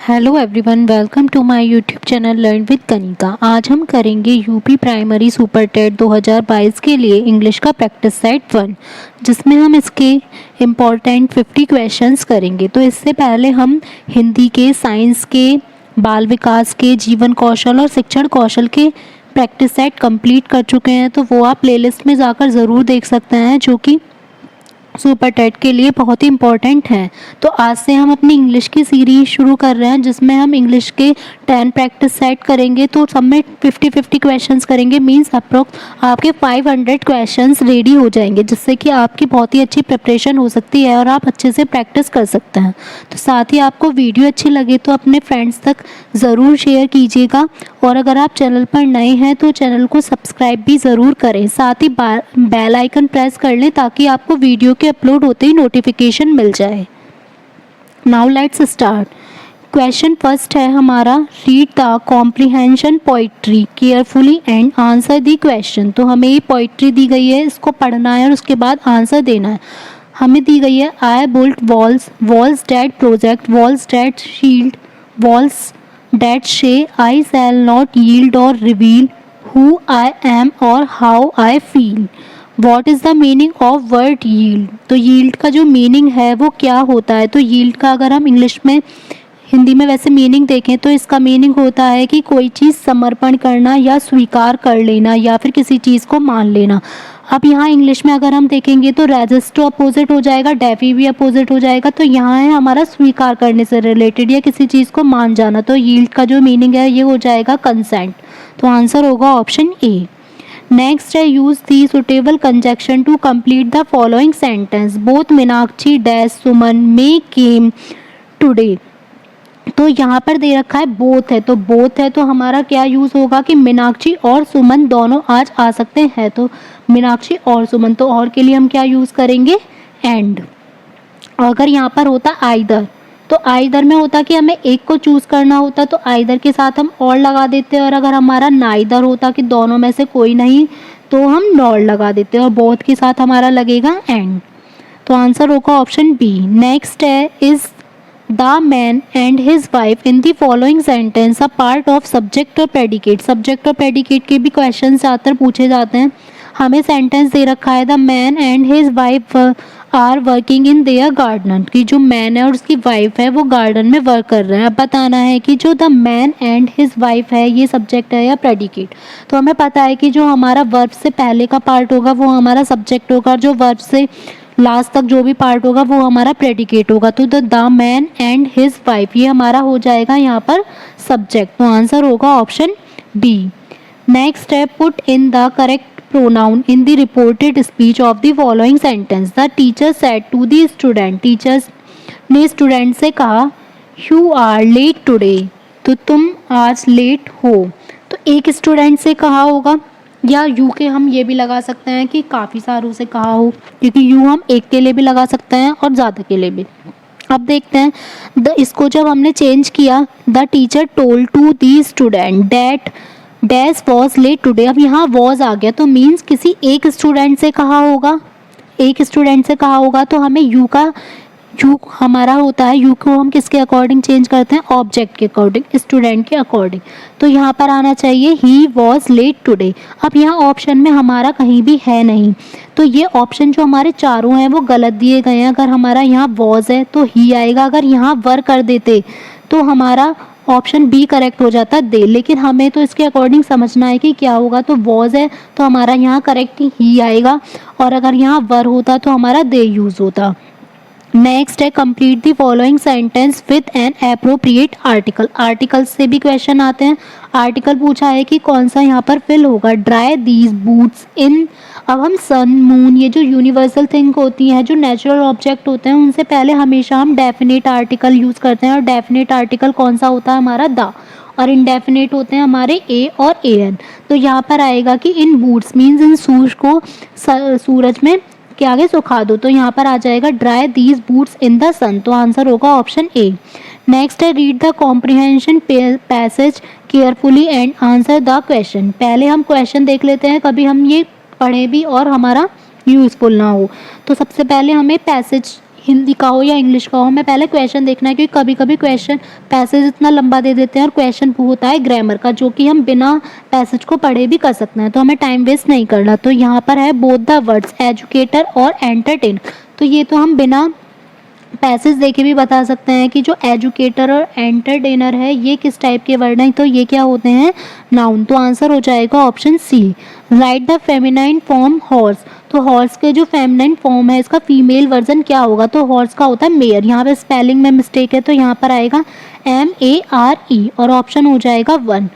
Hello everyone, welcome to my YouTube channel learn with Kanika. आज हम करेंगे यूपी प्राइमरी सुपर टेट 2022 के लिए इंग्लिश का प्रैक्टिस सेट 1, जिसमें हम इसके इम्पॉर्टेंट 50 क्वेश्चंस करेंगे। तो इससे पहले हम हिंदी के, साइंस के, बाल विकास के, जीवन कौशल और शिक्षण कौशल के प्रैक्टिस सेट कंप्लीट कर चुके हैं। तो वो आप प्लेलिस्ट में जाकर ज़रूर देख सकते हैं, जो कि सुपर टेट के लिए बहुत ही इम्पॉर्टेंट हैं। तो आज से हम अपनी इंग्लिश की सीरीज शुरू कर रहे हैं, जिसमें हम इंग्लिश के 10 प्रैक्टिस सेट करेंगे। तो सब में 50-50 क्वेश्चंस करेंगे, मींस अप्रोक्स आपके 500 क्वेश्चंस रेडी हो जाएंगे, जिससे कि आपकी बहुत ही अच्छी प्रिपरेशन हो सकती है और आप अच्छे से प्रैक्टिस कर सकते हैं। तो साथ ही आपको वीडियो अच्छी लगे तो अपने फ्रेंड्स तक ज़रूर शेयर कीजिएगा, और अगर आप चैनल पर नए हैं तो चैनल को सब्सक्राइब भी ज़रूर करें। साथ ही बेल आइकन प्रेस कर लें, ताकि आपको वीडियो के अपलोड होते ही नोटिफिकेशन मिल जाए। Now let's start. Question first है हमारा, read the comprehension poetry carefully and answer the question. तो हमें ये पोइट्री दी गई है, इसको पढ़ना है और उसके बाद आंसर देना है। हमें दी गई है, I built walls, walls that project, walls that shield, walls that say, I shall not yield or reveal who I am or how I feel. What is the meaning of word yield. तो yield का जो meaning है वो क्या होता है। तो yield का अगर हम इंग्लिश में, हिंदी में वैसे मीनिंग देखें तो इसका मीनिंग होता है कि कोई चीज़ समर्पण करना या स्वीकार कर लेना, या फिर किसी चीज़ को मान लेना। अब यहाँ इंग्लिश में अगर हम देखेंगे तो रेजिस्ट तो अपोजिट हो जाएगा, डेफी भी अपोजिट हो जाएगा। तो यहाँ है हमारा स्वीकार करने से रिलेटेड या किसी चीज़ को मान जाना। तो यील्ड का जो मीनिंग है ये हो जाएगा कंसेंट। तो आंसर होगा ऑप्शन ए। नेक्स्ट है, use the suitable conjunction to complete the following sentence. Both Meenakshi dash Suman may came today. तो यहाँ पर दे रखा है बोथ है, तो बोथ है तो हमारा क्या यूज़ होगा कि मीनाक्षी और सुमन दोनों आज आ सकते हैं। तो मीनाक्षी और सुमन, तो और के लिए हम क्या यूज़ करेंगे, एंड। अगर यहाँ पर होता आइदर, तो आइदर में होता कि हमें एक को चूज़ करना होता, तो आइदर के साथ हम और लगा देते हैं। और अगर हमारा नाइदर होता कि दोनों में से कोई नहीं, तो हम नॉर लगा देते हैं, और बोथ के साथ हमारा लगेगा एंड। तो आंसर होगा ऑप्शन बी। नेक्स्ट है, is the man and his wife in the following sentence a part of subject और प्रेडिकेट। सब्जेक्ट और प्रेडिकेट के भी क्वेश्चन ज़्यादातर पूछे जाते हैं। हमें सेंटेंस दे रखा है, the man and his wife are working in their garden, कि जो मैन है और उसकी वाइफ है वो गार्डन में वर्क कर रहे हैं। अब बताना है कि जो the man and his wife है ये सब्जेक्ट है या प्रेडिकेट। तो हमें पता है कि जो हमारा वर्ब से पहले का पार्ट होगा वो हमारा सब्जेक्ट होगा, और जो वर्ब से लास्ट तक जो भी पार्ट होगा वो हमारा प्रेडिकेट होगा। तो the man and his wife ये हमारा हो जाएगा यहाँ पर सब्जेक्ट। तो आंसर होगा ऑप्शन बी। नेक्स्ट है, put in the correct pronoun in the reported speech of the following sentence. The teacher said to the student, teachers ने स्टूडेंट से कहा, you are late today, तो तुम आज लेट हो। तो एक स्टूडेंट से कहा होगा, या यू के हम ये भी लगा सकते हैं कि काफ़ी सारों से कहा हो, क्योंकि यू हम एक के लिए भी लगा सकते हैं और ज़्यादा के लिए भी। अब देखते हैं, इसको जब हमने चेंज किया, the teacher told to the student that dash was late today. अब यहाँ वॉज आ गया, तो मीन्स किसी एक स्टूडेंट से कहा होगा, एक स्टूडेंट से कहा होगा। तो हमें यू हमारा होता है, यू को हम किसके अकॉर्डिंग चेंज करते हैं, ऑब्जेक्ट के अकॉर्डिंग, स्टूडेंट के अकॉर्डिंग। तो यहाँ पर आना चाहिए ही वॉज लेट टुडे। अब यहाँ ऑप्शन में हमारा कहीं भी है नहीं, तो ये ऑप्शन जो हमारे चारों हैं वो गलत दिए गए हैं। अगर हमारा यहाँ वॉज है तो ही आएगा, अगर यहाँ वर कर देते तो हमारा ऑप्शन बी करेक्ट हो जाता दे। लेकिन हमें तो इसके अकॉर्डिंग समझना है कि क्या होगा। तो वॉज है तो हमारा यहाँ करेक्ट ही आएगा, और अगर यहाँ वर होता तो हमारा दे यूज़ होता। नेक्स्ट है, complete the following sentence with an appropriate article. Article से भी क्वेश्चन आते हैं। आर्टिकल पूछा है कि कौन सा यहाँ पर फिल होगा, ड्राई दीज बूट्स इन। अब हम सन, मून, ये जो यूनिवर्सल थिंग होती हैं, जो नेचुरल ऑब्जेक्ट होते हैं, उनसे पहले हमेशा हम डेफिनेट आर्टिकल यूज़ करते हैं। और डेफिनेट आर्टिकल कौन सा होता है, हमारा द, और इनडेफिनेट होते हैं हमारे ए और ए एन। तो यहाँ पर आएगा कि इन बूट्स मीन्स इन शूज को सूरज में के आगे सुखा दो। तो यहाँ पर आ जाएगा dry these boots in the sun. तो आंसर होगा ऑप्शन ए। नेक्स्ट है, read the comprehension passage carefully and answer the question. पहले हम क्वेश्चन देख लेते हैं, कभी हम ये पढ़े भी और हमारा यूज़फुल ना हो। तो सबसे पहले हमें पैसेज हिंदी का हो या इंग्लिश का हो, हमें पहले क्वेश्चन देखना है, क्योंकि कभी कभी क्वेश्चन पैसेज इतना लंबा दे देते हैं और क्वेश्चन होता है ग्रामर का, जो कि हम बिना पैसेज को पढ़े भी कर सकते हैं, तो हमें टाइम वेस्ट नहीं करना। तो यहाँ पर है बोथ द वर्ड्स एजुकेटर और एंटरटेन, तो ये तो हम बिना पैसेज देखे भी बता सकते हैं कि जो एजुकेटर और एंटरटेनर है ये किस टाइप के वर्ड हैं, तो ये क्या होते हैं, नाउन। तो आंसर हो जाएगा option C. Write the feminine form horse, तो हॉर्स के जो फेमिनाइन फॉर्म है इसका फीमेल वर्जन क्या होगा, तो हॉर्स का होता है मेयर। यहाँ पे स्पेलिंग में मिस्टेक है, तो यहाँ पर आएगा MARE और ऑप्शन हो जाएगा 1।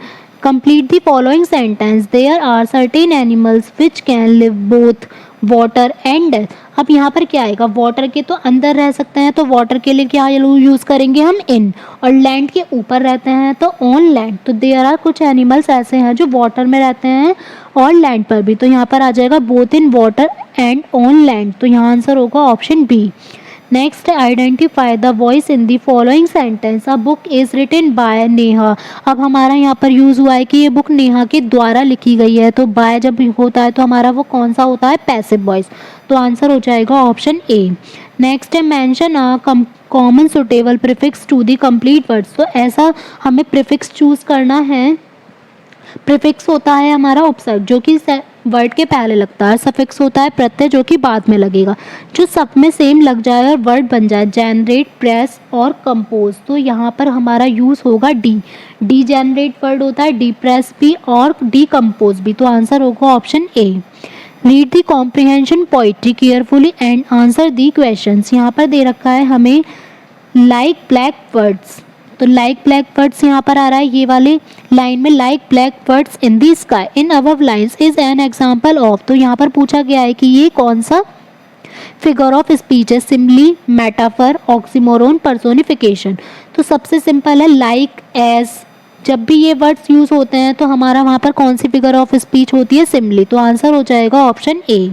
Complete the following sentence, there are certain animals which can live both water and death. अब यहाँ पर क्या आएगा, वाटर के तो अंदर रह सकते हैं, तो वाटर के लिए क्या यूज़ करेंगे हम, इन, और लैंड के ऊपर रहते हैं तो ऑन लैंड। तो देयर आर कुछ एनिमल्स ऐसे हैं जो वाटर में रहते हैं और लैंड पर भी, तो यहाँ पर आ जाएगा both in water and on land, तो यहाँ आंसर होगा option B. Next, identify the voice in the following sentence, a book is written by Neha. अब हमारा यहाँ पर यूज़ हुआ है कि ये बुक नेहा के द्वारा लिखी गई है, तो बाय जब होता है तो हमारा वो कौन सा होता है, पैसिव वॉइस, तो आंसर हो जाएगा ऑप्शन ए। नेक्स्ट है mention a common suitable prefix to the complete words, तो ऐसा हमें प्रीफिक्स चूज़ करना है। प्रीफिक्स होता है हमारा उपसर्ग जो कि वर्ड के पहले लगता है, सफिक्स होता है प्रत्यय जो कि बाद में लगेगा, जो सब में सेम लग जाए और वर्ड बन जाए, जनरेट, प्रेस और कंपोज, तो यहाँ पर हमारा यूज़ होगा डी। डी जनरेट वर्ड होता है, डी प्रेस भी और डी कंपोज भी, तो आंसर होगा option A. Read the comprehension poetry carefully and answer the questions, यहाँ पर दे रखा है हमें लाइक ब्लैक वर्ड्स, तो लाइक ब्लैक वर्ड्स यहाँ पर आ रहा है, ये वाले लाइन में like black words in the sky in above lines is an example of, तो यहाँ पर पूछा गया है कि ये कौन सा फिगर ऑफ स्पीच है, सिम्बली, मेटाफर, ऑक्सीमोरोन, पर्सोनिफिकेशन। तो सबसे सिंपल है लाइक एज, जब भी ये वर्ड्स यूज होते हैं तो हमारा वहाँ पर कौन सी फिगर ऑफ स्पीच होती है, सिम्बली, तो आंसर हो जाएगा option A.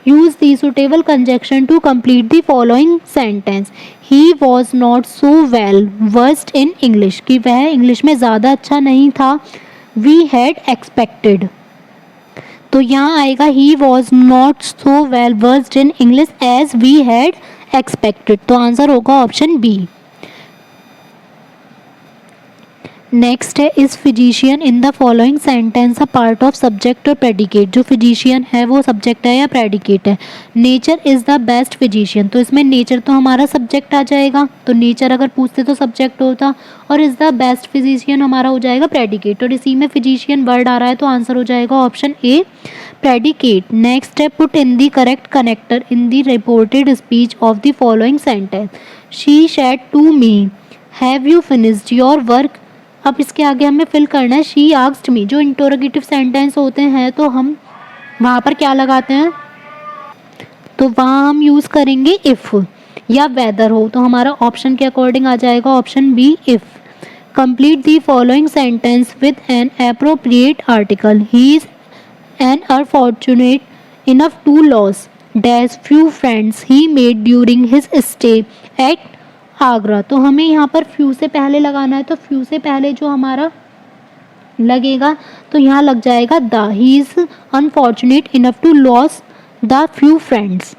Use the suitable conjunction to complete the following sentence, he was not so well versed in English, कि वह इंग्लिश में ज़्यादा अच्छा नहीं था, वी हैड एक्सपेक्टेड, तो यहाँ आएगा he was not so well versed in English as we had expected, तो आंसर होगा ऑप्शन बी। नेक्स्ट है is physician in the following sentence a part of subject और प्रेडिकेट, जो फिजिशियन है वो सब्जेक्ट है या प्रेडिकेट है। Nature is the best physician, तो इसमें नेचर तो हमारा सब्जेक्ट आ जाएगा, तो नेचर अगर पूछते तो सब्जेक्ट होता, और इज़ द बेस्ट फिजिशियन हमारा हो जाएगा प्रेडिकेट, और इसी में फिजिशियन वर्ड आ रहा है तो आंसर हो जाएगा ऑप्शन ए, प्रेडिकेट। नेक्स्ट है put in the correct connector in the reported speech of the following sentence, she said to me, have you finished your work. अब इसके आगे हमें फिल करना है शी आस्क्ड मी, जो इंटरोगेटिव सेंटेंस होते हैं तो हम वहाँ पर क्या लगाते हैं, तो वहाँ हम यूज़ करेंगे इफ़ या वेदर हो, तो हमारा ऑप्शन के अकॉर्डिंग आ जाएगा option B if. Complete the following sentence with an appropriate article, he is an unfortunate enough to loss dash few friends he made during his stay at Agra, तो हमें यहाँ पर फ्यू से पहले लगाना है, तो फ्यू से पहले जो हमारा लगेगा तो यहाँ लग जाएगा the, he is unfortunate enough to lose the few friends.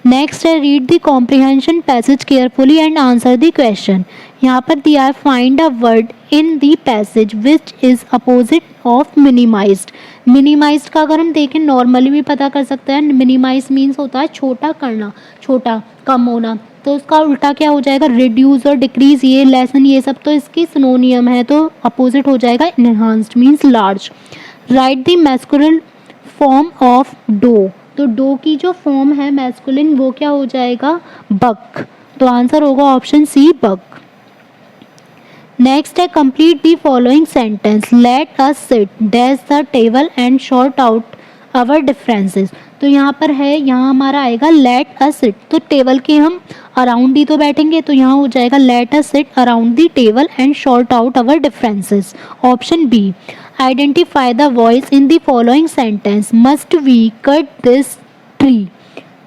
Next है read the comprehension passage carefully and answer the question, यहाँ पर दिया है find a word in the passage which is opposite of minimized. Minimized का अगर हम देखें normally भी पता कर सकते हैं, मिनिमाइज मीन्स होता है छोटा करना, छोटा कम होना, तो उसका उल्टा क्या हो जाएगा, रिड्यूस और डिक्रीज, ये लेसन ये सब तो इसकी सिनोनियम है, तो अपोजिट हो जाएगा enhanced means large. Write the masculine form of doe, तो डो की जो फॉर्म है मैस्कुलिन वो क्या हो जाएगा, बक, तो आंसर होगा ऑप्शन सी बक। नेक्स्ट है complete the following sentence, late us seat dash the table and short out our differences, तो यहाँ पर है, यहाँ हमारा आएगा लेट अस सिट, तो टेबल के हम अराउंड ही तो बैठेंगे, तो यहाँ हो जाएगा let us sit around the table and short out our differences, option B. Identify the voice in the following sentence, must we cut this tree,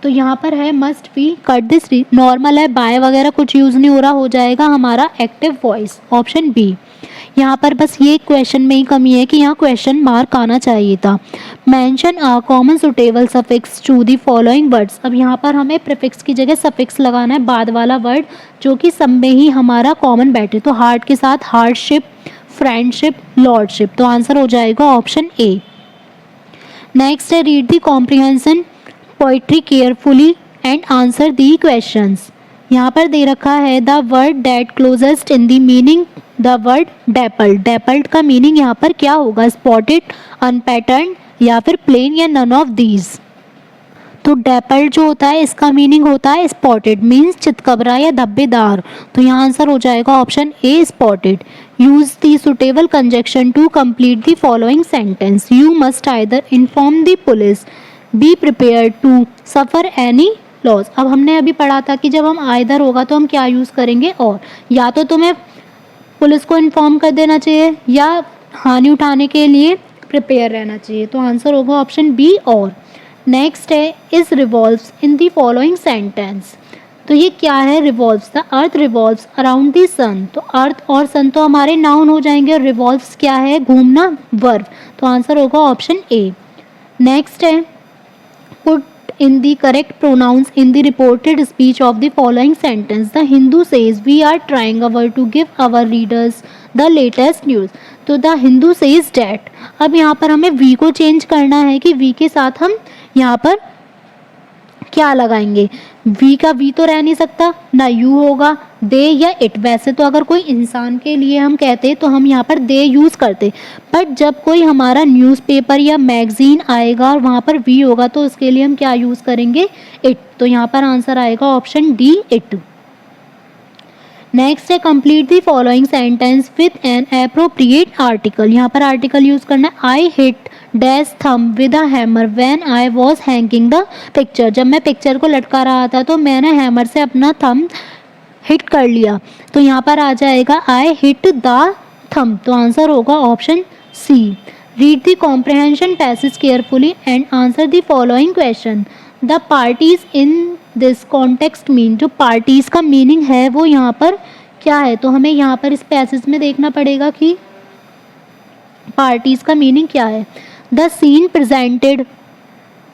तो यहाँ पर है must we cut this, normal है, बाय वगैरह कुछ use नहीं हो रहा, हो जाएगा हमारा एक्टिव वॉइस, ऑप्शन बी। यहाँ पर बस ये क्वेश्चन में ही कमी है कि यहाँ क्वेश्चन मार्क आना चाहिए था। Mention a common suitable suffix to the following words, अब यहाँ पर हमें प्रीफिक्स की जगह सफिक्स लगाना है, बाद वाला वर्ड जो कि सब में ही हमारा कॉमन बैठे। तो हार्ट के साथ हार्डशिप, फ्रेंडशिप, लॉर्डशिप, तो आंसर हो जाएगा ऑप्शन ए। नेक्स्ट है read the comprehension poetry carefully and answer the questions. यहाँ पर दे रखा है the word that closest in the meaning the word dappled, dappled का मीनिंग यहाँ पर क्या होगा, स्पॉटेड, अनपैटर्न या फिर प्लेन या नन ऑफ दीज। तो डेपल्ड जो होता है इसका मीनिंग होता है स्पॉटेड, मीन्स चितकबरा या धब्बेदार, तो यहाँ आंसर हो जाएगा option A spotted. Use the suitable conjunction to complete the following sentence, you must either inform the police, be prepare to suffer any loss. अब हमने अभी पढ़ा था कि जब हम आइदर होगा तो हम क्या यूज़ करेंगे, और या तो तुम्हें पुलिस को इन्फॉर्म कर देना चाहिए या हानि उठाने के लिए प्रिपेयर रहना चाहिए, तो आंसर होगा ऑप्शन बी और। नेक्स्ट है is revolves in the following sentence, तो ये क्या है, revolves, the earth revolves around the sun, तो अर्थ और सन तो हमारे नाउन हो जाएंगे, और रिवॉल्व्स क्या है, घूमना, वर्ब, तो आंसर होगा ऑप्शन ए। नेक्स्ट है put in the correct pronouns in the reported speech of the following sentence. The Hindu says we are trying to give our readers the latest news. तो the Hindu says that, अब यहाँ पर हमें we को change करना है कि we के साथ हम यहाँ पर क्या लगाएंगे, वी का वी तो रह नहीं सकता, ना यू होगा, दे या इट। वैसे तो अगर कोई इंसान के लिए हम कहते तो हम यहाँ पर दे यूज़ करते, बट जब कोई हमारा न्यूज़पेपर या मैगजीन आएगा और वहाँ पर वी होगा तो उसके लिए हम क्या यूज़ करेंगे, इट, तो यहाँ पर आंसर आएगा ऑप्शन डी इट। नेक्स्ट है complete the following sentence with an appropriate article, यहाँ पर आर्टिकल यूज़ करना है, आई हिट डैश थम with a hammer when I was hanging the picture, जब मैं पिक्चर को लटका रहा था तो मैंने हैमर से अपना थम हिट कर लिया, तो यहाँ पर आ जाएगा आई हिट द थम, तो आंसर होगा option C. Read the comprehension passage carefully and answer the following question. The parties in this context mean, जो पार्टीज का मीनिंग है वो यहाँ पर क्या है, तो हमें यहाँ पर इस पैसेज में देखना पड़ेगा कि पार्टीज का मीनिंग क्या है। The scene presented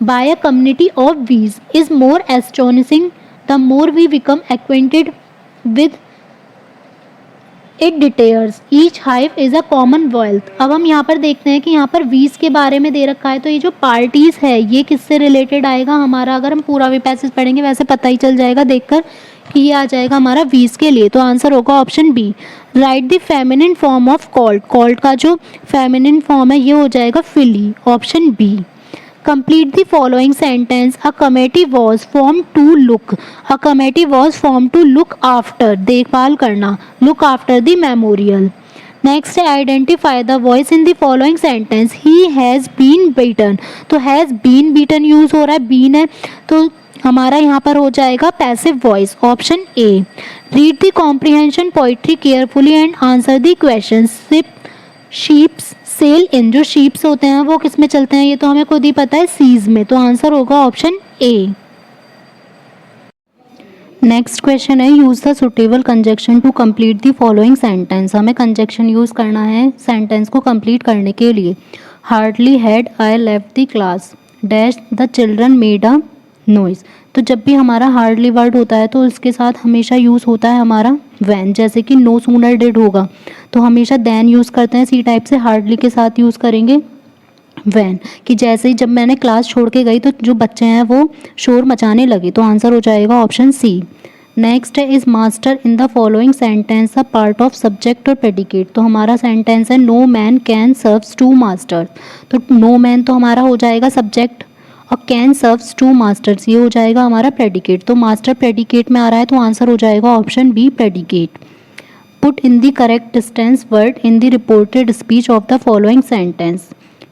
by a community of bees is more astonishing the more we become acquainted with it details each hive is a commonwealth। अब हम यहाँ पर देखते हैं कि यहाँ पर वीज के बारे में दे रखा है, तो ये जो पार्टीज है ये किससे रिलेटेड आएगा हमारा, अगर हम पूरा भी पैसेज पढ़ेंगे वैसे पता ही चल जाएगा देखकर कि ये आ जाएगा हमारा वीज के लिए, तो आंसर होगा option B. Write the feminine form of colt, colt का जो फेमिनिन फॉर्म है ये हो जाएगा filly, option B. Complete the following sentence. A committee was formed to look. A committee was formed to look after. देखभाल करना. Look after the memorial. Next है identify the voice in the following sentence. He has been beaten. तो has been beaten use हो रहा है, been है तो हमारा यहाँ पर हो जाएगा passive voice. Option A. Read the comprehension poetry carefully and answer the questions. Sheeps sell in, जो शीप्स होते हैं वो किस में चलते हैं, ये तो हमें खुद ही पता है, सीज में, तो आंसर होगा ऑप्शन ए। नेक्स्ट क्वेश्चन है use the suitable conjunction to complete the following sentence, हमें कंजक्शन यूज करना है सेंटेंस को कंप्लीट करने के लिए। Hardly had I left the class dash the children made a noise, तो जब भी हमारा हार्डली वर्ड होता है तो उसके साथ हमेशा यूज़ होता है हमारा वैन, जैसे कि नो सूनर डिड होगा तो हमेशा देन यूज़ करते हैं, सी टाइप से हार्डली के साथ यूज़ करेंगे वैन, कि जैसे ही जब मैंने क्लास छोड़ के गई तो जो बच्चे हैं वो शोर मचाने लगे, तो आंसर हो जाएगा ऑप्शन सी। नेक्स्ट है is master in the following sentence a part of subject और प्रेडिकेट, तो हमारा सेंटेंस है no man can serves to master, तो नो मैन तो हमारा हो जाएगा सब्जेक्ट और कैन सर्व्स टू मास्टर्स ये हो जाएगा हमारा प्रेडिकेट, तो मास्टर प्रेडिकेट में आ रहा है तो आंसर हो जाएगा option B predicate. Put in the correct distance word in the reported speech of the following sentence.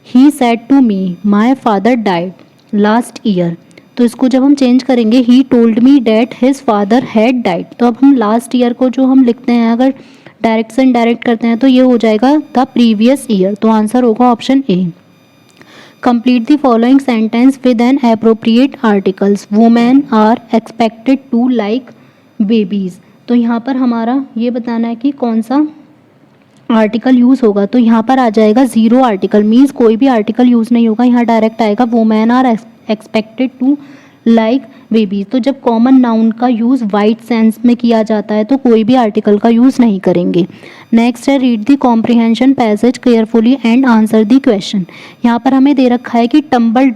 He said to me my father died last year, तो इसको जब हम चेंज करेंगे he told me that his father had died, तो अब हम last year को जो हम लिखते हैं अगर डायरेक्ट से इनडायरेक्ट करते हैं तो ये हो जाएगा द प्रीवियस ईयर, तो आंसर होगा option A. Complete the following sentence with an appropriate articles. Women are expected to like babies. तो यहाँ पर हमारा ये बताना है कि कौन सा आर्टिकल यूज़ होगा. तो यहाँ पर आ जाएगा ज़ीरो आर्टिकल, मीन्स कोई भी आर्टिकल यूज़ नहीं होगा. यहाँ डायरेक्ट आएगा women are expected to like babies. तो जब कॉमन नाउन का यूज़ वाइड सेंस में किया जाता है तो कोई भी आर्टिकल का यूज़ नहीं करेंगे. नेक्स्ट है read the comprehension passage carefully and answer the question. यहाँ पर हमें दे रखा है कि टम्बल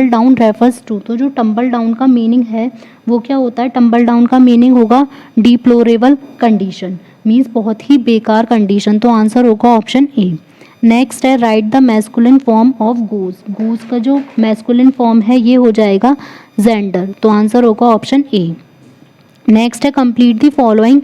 डाउन रेफर्स टू. तो जो टम्बल डाउन का मीनिंग है वो क्या होता है? टम्बल डाउन का मीनिंग होगा डिप्लोरेबल कंडीशन, मीन्स बहुत ही बेकार कंडीशन. तो आंसर होगा ऑप्शन ए. नेक्स्ट है write the masculine form of goes. Goes का जो मैस्कुलिन फॉर्म है ये हो जाएगा जेंडर. तो आंसर होगा ऑप्शन ए. नेक्स्ट है complete the following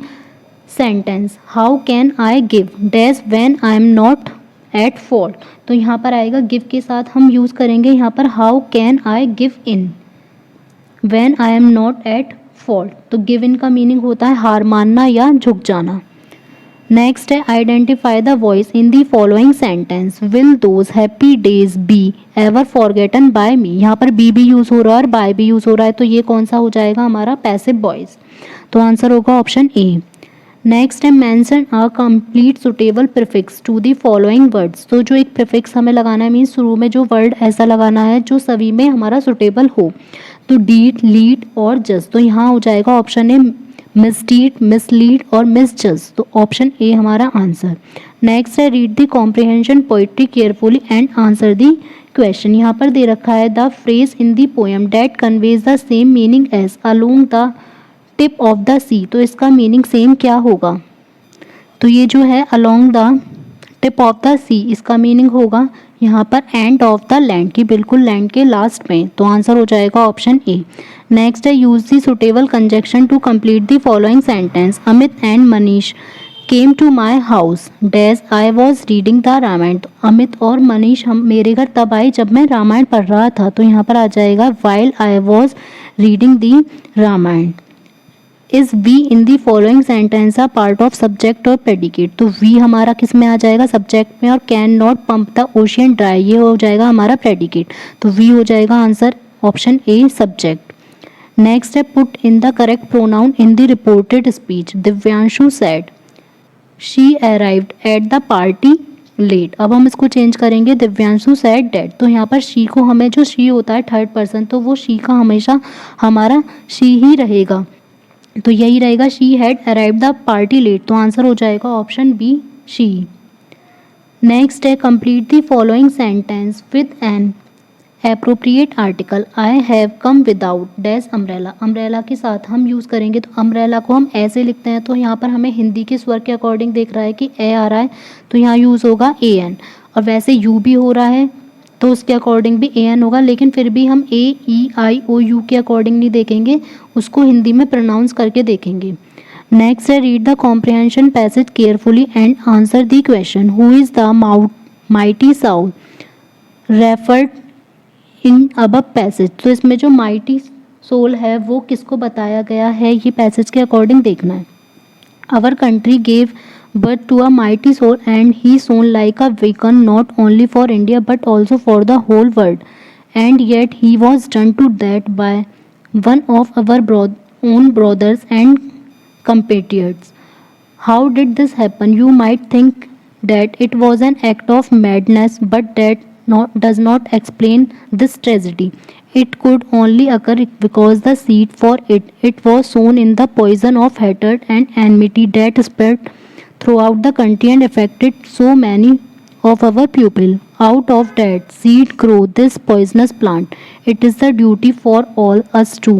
sentence. How can I give dash when I am not at fault. तो यहाँ पर आएगा गिव के साथ हम यूज़ करेंगे यहाँ पर how can I give in when I am not at fault. तो गिव इन का मीनिंग होता है हार मानना या झुक जाना. नेक्स्ट है identify the voice in the following sentence. Will those happy days be ever forgotten by me. यहाँ पर बी भी यूज़ हो रहा है और बाय भी यूज़ हो रहा है. तो ये कौन सा हो जाएगा हमारा? Passive voice. तो आंसर होगा ऑप्शन ए. नेक्स्ट है mention a complete suitable prefix to the following words. तो जो एक प्रीफिक्स हमें लगाना है, मीन्स शुरू में जो वर्ड ऐसा लगाना है जो सभी में हमारा सुटेबल हो. तो डीड, लीड और जस्ट. तो यहाँ हो जाएगा ऑप्शन ए मिसडीड, मिसलीड और मिसजज. तो ऑप्शन ए हमारा आंसर. नेक्स्ट है read the comprehension poetry carefully and answer the question. यहाँ पर दे रखा है the phrase in the poem that conveys the same meaning as along the tip of the sea. तो इसका मीनिंग सेम क्या होगा? तो ये जो है along the tip of the sea, इसका मीनिंग होगा यहाँ पर एंड ऑफ द लैंड, की बिल्कुल लैंड के लास्ट में. तो आंसर हो जाएगा ऑप्शन ए. नेक्स्ट है use the suitable conjunction to complete the following sentence. Amit and Manish came to my house dash I was reading the Ramayana. तो अमित और मनीष हम मेरे घर तब आए जब मैं रामायण पढ़ रहा था. तो यहाँ पर आ जाएगा while I was reading the Ramayana. Is we in the following sentence a part of subject और प्रेडिकेट. तो वी हमारा किस में आ जाएगा? सब्जेक्ट में. और can not pump the ocean dry, ये हो जाएगा हमारा प्रेडिकेट. तो वी हो जाएगा answer option A subject. Next है put in the correct pronoun in the reported speech. Divyanshu said she arrived at the party late. अब हम इसको चेंज करेंगे दिव्यांशु सेड डैट. तो यहाँ पर शी को हमें जो शी होता है थर्ड पर्सन, तो वो शी का हमेशा हमारा शी ही रहेगा. तो यही रहेगा she had arrived the party late. तो आंसर हो जाएगा ऑप्शन बी शी. नेक्स्ट है complete the following sentence with an appropriate article. I have come without dash umbrella. Umbrella के साथ हम यूज़ करेंगे. तो अम्ब्रेला को हम ऐसे लिखते हैं. तो यहाँ पर हमें हिंदी के स्वर के अकॉर्डिंग देख रहा है कि ए आ रहा है, तो यहाँ यूज़ होगा ए एन. और वैसे यू भी हो रहा है तो उसके अकॉर्डिंग भी ए एन होगा, लेकिन फिर भी हम ए ई आई ओ यू के अकॉर्डिंग नहीं देखेंगे, उसको हिंदी में प्रोनाउंस करके देखेंगे. नेक्स्ट है read the comprehension passage carefully and answer the question. Who is the mighty Saul referred in above passage. तो इसमें जो माइटी सोल है वो किसको बताया गया है, ये पैसेज के अकॉर्डिंग देखना है. Our country gave birth to a mighty soul and he shone like a beacon not only for India but also for the whole world, and yet he was done to death by one of our own brothers and compatriots. How did this happen? You might think that it was an act of madness, but that does not explain this tragedy. It could only occur because the seed for it was sown in the poison of hatred and enmity that spread throughout the country and affected so many of our people. Out of that seed grow this poisonous plant. It is the duty for all us to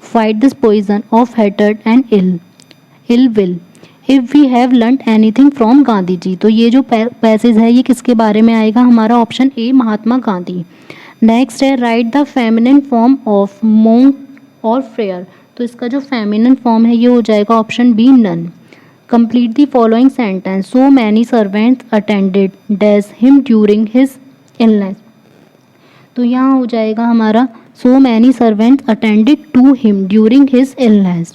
fight this poison of hatred and ill will. If we have learnt anything from Gandhi ji. तो ये जो passage है ये किसके बारे में आएगा? हमारा option A Mahatma Gandhi. Next है write the feminine form of monk और फ्रेयर. तो इसका जो फेमिनिन फॉर्म है ये हो जाएगा option B none. Complete the following sentence. So many servants attended dash him during his illness. तो यहाँ हो जाएगा हमारा so many servants attended to him during his illness.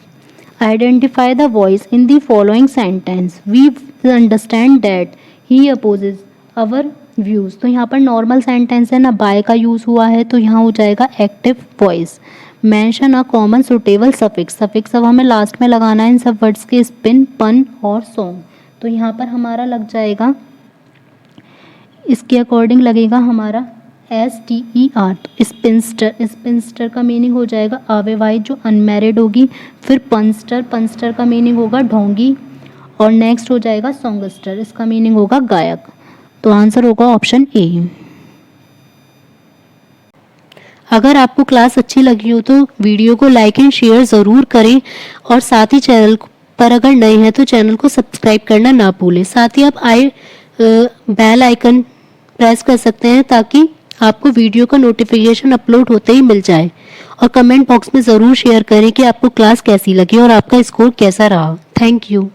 Identify the voice in the following sentence. We understand that he opposes our views. तो यहाँ पर normal sentence है ना, बाय का यूज़ हुआ है तो यहाँ हो जाएगा active voice. Mention a common suitable suffix, suffix अब हमें लास्ट में लगाना है इन सब वर्ड्स के, स्पिन, पन और सॉन्ग। तो यहाँ पर हमारा लग जाएगा, इसके अकॉर्डिंग लगेगा हमारा STER, स्पिंस्टर। स्पिंस्टर का मीनिंग हो जाएगा अविवाहित जो अनमैरिड होगी। फिर पंस्टर, पंस्टर का मीनिंग होगा ढोंगी। और नेक्स्ट हो जाएगा सॉन्गस्टर, इसका मीनिंग होगा गायक। तो आंसर होगा ऑप्शन ए। अगर आपको क्लास अच्छी लगी हो तो वीडियो को लाइक एंड शेयर ज़रूर करें, और साथ ही चैनल पर अगर नए हैं तो चैनल को सब्सक्राइब करना ना भूलें। साथ ही आप बेल आइकन प्रेस कर सकते हैं ताकि आपको वीडियो का नोटिफिकेशन अपलोड होते ही मिल जाए। और कमेंट बॉक्स में ज़रूर शेयर करें कि आपको क्लास कैसी लगी और आपका स्कोर कैसा रहा। Thank you.